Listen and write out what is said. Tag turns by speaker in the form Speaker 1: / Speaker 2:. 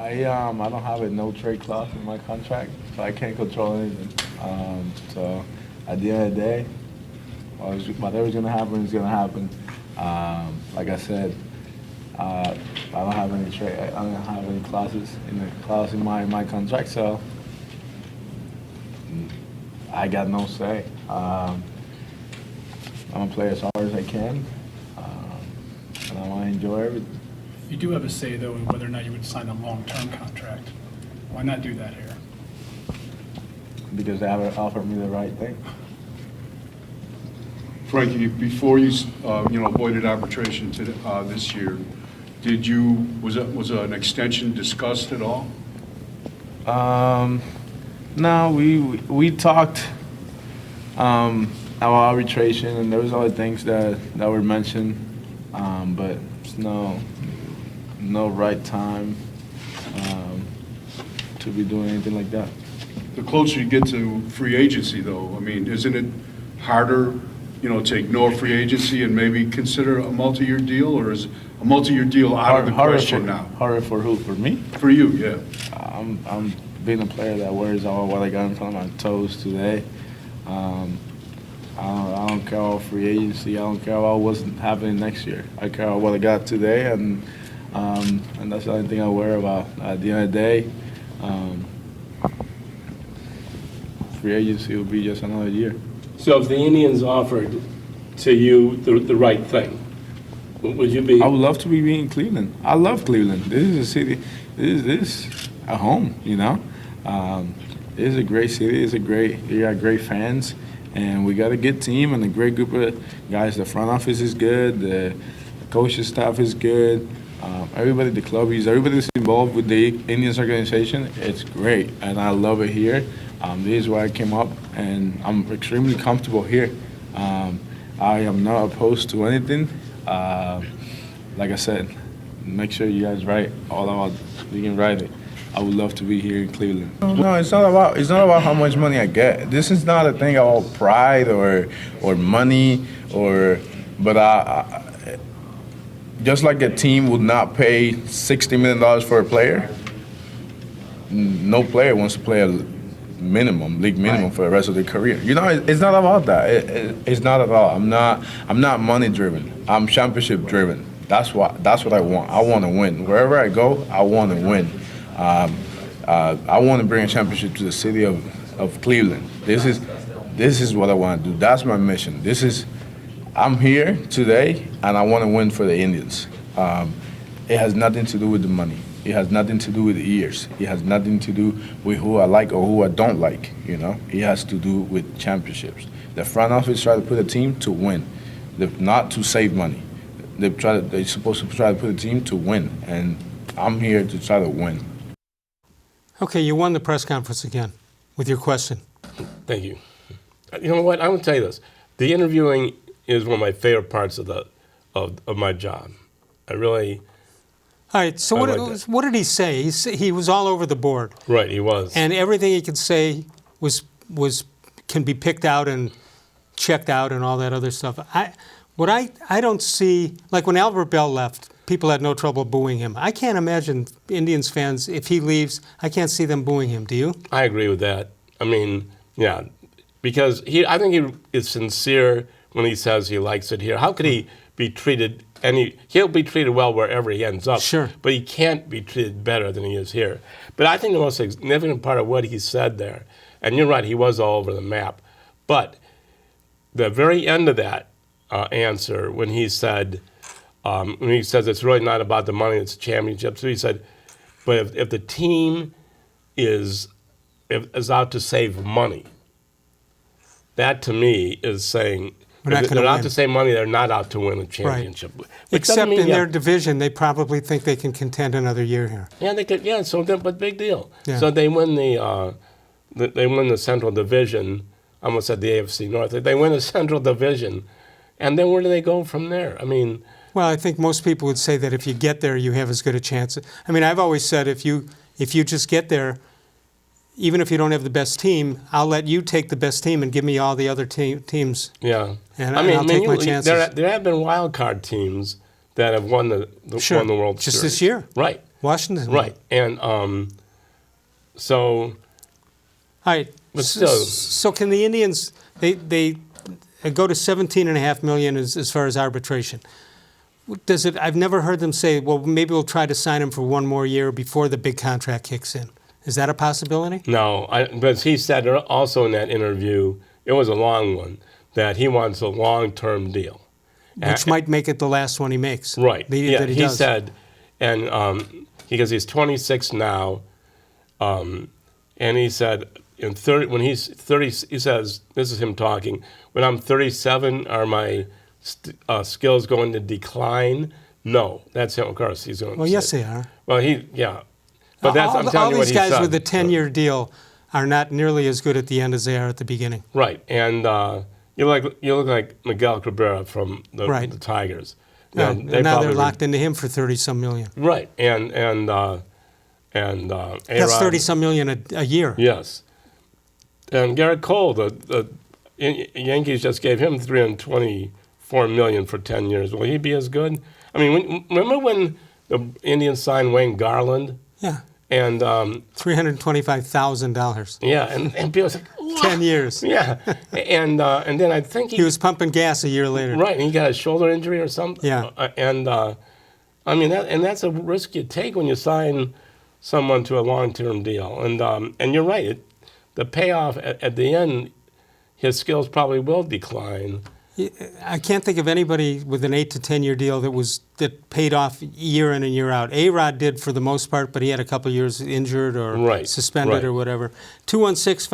Speaker 1: I don't have a no trade clause in my contract, so I can't control anything. So at the end of the day, whatever's gonna happen is gonna happen. Like I said, I don't have any trade. I don't have any clauses in my contract, so I got no say. I'm gonna play as hard as I can, and I want to enjoy everything.
Speaker 2: You do have a say, though, in whether or not you would sign a long-term contract. Why not do that here?
Speaker 1: Because they haven't offered me the right thing.
Speaker 3: Frankie, before you avoided arbitration this year, was an extension discussed at all?
Speaker 1: No, we talked about arbitration, and there was other things that were mentioned, but it's no right time to be doing anything like that.
Speaker 3: The closer you get to free agency, though, I mean, isn't it harder, to ignore free agency and maybe consider a multi-year deal, or is a multi-year deal out of the question now?
Speaker 1: Harder for who? For me?
Speaker 3: For you, yeah.
Speaker 1: I'm being a player that wears all what I got in front of my toes today. I don't care about free agency. I don't care about what's happening next year. I care about what I got today, and that's the only thing I worry about. At the end of the day, free agency will be just another year.
Speaker 4: So if the Indians offered to you the right thing, would you be?
Speaker 1: I would love to be in Cleveland. I love Cleveland. This is a city. This is a home. This is a great city. You got great fans, and we got a good team and a great group of guys. The front office is good. The coaching staff is good. Everybody, the club is, everybody that's involved with the Indians organization, it's great, and I love it here. This is where I came up, and I'm extremely comfortable here. I am not opposed to anything. Like I said, make sure you guys write all about. You can write it. I would love to be here in Cleveland. No, it's not about how much money I get. This is not a thing about pride or money but I just like a team would not pay $60 million for a player. No player wants to play a league minimum for the rest of their career. It's not about that. It's not at all. I'm not money driven. I'm championship driven. That's what I want. I want to win. Wherever I go, I want to win. I want to bring a championship to the city of Cleveland. This is what I want to do. That's my mission. I'm here today, and I want to win for the Indians. It has nothing to do with the money. It has nothing to do with the years. It has nothing to do with who I like or who I don't like. It has to do with championships. The front office try to put a team to win, not to save money. They're supposed to try to put a team to win, and I'm here to try to win.
Speaker 5: Okay, you won the press conference again with your question.
Speaker 4: Thank you. You know what? I will tell you this: the interviewing is one of my favorite parts of my job. I really.
Speaker 5: All right. So what did he say? He was all over the board.
Speaker 4: Right, he was. And
Speaker 5: everything he could say can be picked out and checked out and all that other stuff. I don't see, like when Albert Bell left, people had no trouble booing him. I can't imagine Indians fans, if he leaves, I can't see them booing him. Do you?
Speaker 4: I agree with that. I mean, yeah, because I think he is sincere when he says he likes it here. How could he be treated? He'll be treated well wherever he ends up.
Speaker 5: Sure.
Speaker 4: But he can't be treated better than he is here. But I think the most significant part of what he said there, and you're right, he was all over the map. But the very end of that answer, when he says it's really not about the money, it's championships. So he said, but if the team is out to save money, that to me is saying, if they're out to save money, they're not out to win a championship.
Speaker 5: Right. Except in their division, they probably think they can contend another year here.
Speaker 4: Yeah, they could. Yeah, but big deal.
Speaker 5: Yeah.
Speaker 4: So they win the Central Division. I almost said the AFC North. They win the Central Division, and then where do they go from there? I mean,
Speaker 5: well, I think most people would say that if you get there, you have as good a chance. I mean, I've always said if you just get there, even if you don't have the best team, I'll let you take the best team and give me all the other teams.
Speaker 4: Yeah,
Speaker 5: and I'll take my chances.
Speaker 4: There have been wild card teams that have won the World Series.
Speaker 5: Just this year.
Speaker 4: Right.
Speaker 5: Washington.
Speaker 4: Right, and so.
Speaker 5: All right.
Speaker 4: But still-
Speaker 5: So can the Indians? They go to $17.5 million as far as arbitration. Does it? I've never heard them say, well, maybe we'll try to sign him for one more year before the big contract kicks in. Is that a possibility?
Speaker 4: No, but he said also in that interview, it was a long one, that he wants a long-term deal.
Speaker 5: Which might make it the last one he makes.
Speaker 4: Right. Yeah,
Speaker 5: that
Speaker 4: he
Speaker 5: does.
Speaker 4: said, and because he's 26 now, and he said, when he's 30, he says, this is him talking, when I'm 37, are my skills going to decline? No, that's him, of course. He's going
Speaker 5: Well,
Speaker 4: to
Speaker 5: yes,
Speaker 4: say.
Speaker 5: they are.
Speaker 4: Well, yeah. But that's, I'm telling
Speaker 5: all
Speaker 4: you what
Speaker 5: these
Speaker 4: he
Speaker 5: guys
Speaker 4: said.
Speaker 5: with a 10-year deal are not nearly as good at the end as they are at the beginning.
Speaker 4: Right, and you look like Miguel Cabrera from the
Speaker 5: Right.
Speaker 4: Tigers.
Speaker 5: Yeah,
Speaker 4: They
Speaker 5: and now
Speaker 4: probably
Speaker 5: they're locked into him for 30-some million.
Speaker 4: Right, and
Speaker 5: That's
Speaker 4: A-Rod,
Speaker 5: 30-some million a year.
Speaker 4: Yes, and Garrett Cole, the Yankees just gave him $324 million for 10 years. Will he be as good? I mean, remember when the Indians signed Wayne Garland?
Speaker 5: Yeah,
Speaker 4: And
Speaker 5: $325,000.
Speaker 4: yeah, and people was like, what?
Speaker 5: 10 years.
Speaker 4: Yeah, and then I think
Speaker 5: He was pumping gas a year later.
Speaker 4: right, and he got a shoulder injury or something.
Speaker 5: Yeah.
Speaker 4: And I mean that's a risk you take when you sign someone to a long-term deal. And you're right, the payoff at the end, his skills probably will decline.
Speaker 5: I can't think of anybody with an 8 to 10-year deal that paid off year in and year out. A-Rod did for the most part, but he had a couple years injured or
Speaker 4: Right,
Speaker 5: suspended
Speaker 4: right.
Speaker 5: or whatever. 216-5